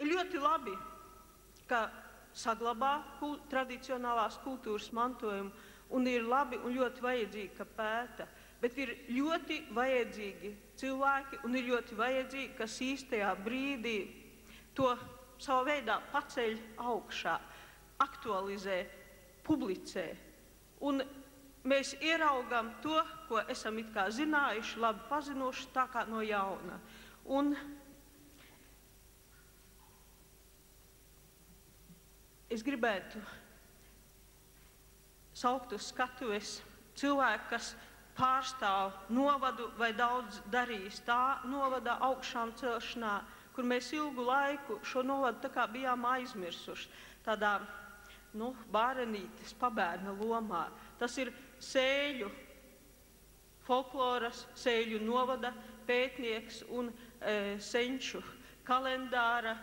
Ir ļoti labi, ka saglabā tradicionālās kultūras mantojumu, un ir labi un ļoti vajadzīgi, ka pēta. Bet ir ļoti vajadzīgi cilvēki, un ir ļoti vajadzīgi, kas īstajā brīdī to savā veidā paceļ augšā, aktualizē, publicē. Un mēs ieraugam to, ko esam it kā zinājuši, labi pazinuši, tā kā no jauna. Un es gribētu saukt uz skatuves cilvēku, kas pārstāv novadu vai daudz darījis tā novada augšām celšanā, kur mēs ilgu laiku šo novadu tā kā bijām aizmirsuši, tādā, bārenītes pabērna lomā. Tas ir Sēļu folkloras, Sēļu novada pētnieks un senču kalendāra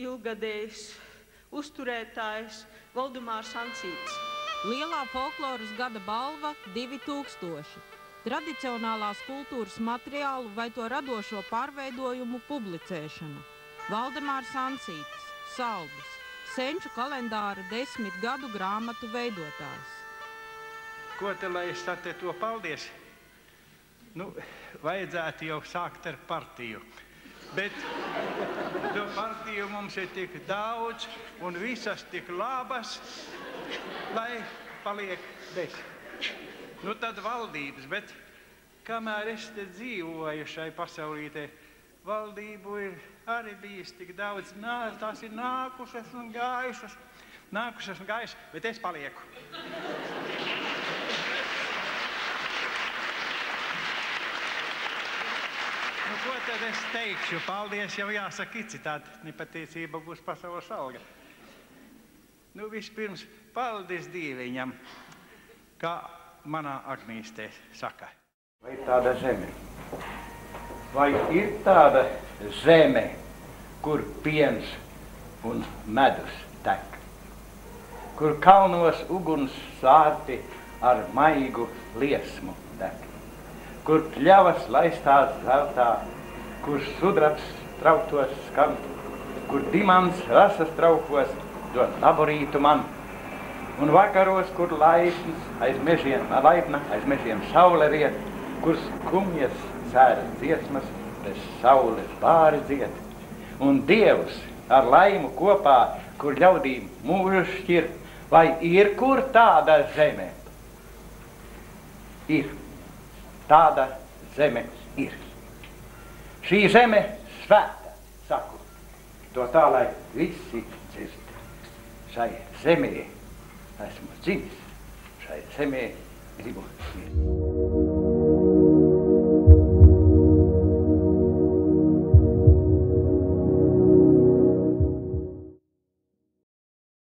ilgadējs uzturētājs Valdemārs Ancītis. Lielā folkloras gada balva 2000. Tradicionālās kultūras materiālu vai to radošo pārveidojumu publicēšana. Valdemārs Ancītis, Saldis, senču kalendāra 10 gadu grāmatu veidotājs. Ko te, lai es te to paldies? Vajadzētu jau sākt ar partiju. Bet to partiju mums ir tik daudz un visas tik labas, lai paliek bez. Tad valdības, bet kamēr es te dzīvoju šai pasaulītē, valdību ir arī bijis tik daudz, tās ir nākušas un gājušas, bet es palieku. Ko tad es teikšu? Paldies jau jāsaka citādi, nepateicība būs pasaules alga. Vispirms, paldies Dieviņam, kā manā Agnīstē saka. Vai tāda zeme? Vai ir tāda zeme, kur piens un medus tek? Kur kalnos uguns sārti ar maigu liesmu tek? Kur pļavas laistās zeltā, kur sudrabs trauktos skan, kur dimants rasas traukos dod laborītu man, un vakaros, kur laipns aiz mežiem saule riet, kur skumjas cēras dziesmas, bez saules bāri dzied, un Dievs ar laimu kopā, kur ļaudīm mūžu šķir, vai ir kur tāda zeme? Ir. Tāda zeme ir. Šī zeme svēta, saku, to tā, lai visi dzird. Šai zemē esmu dzimis, šai zemē gribu mirt.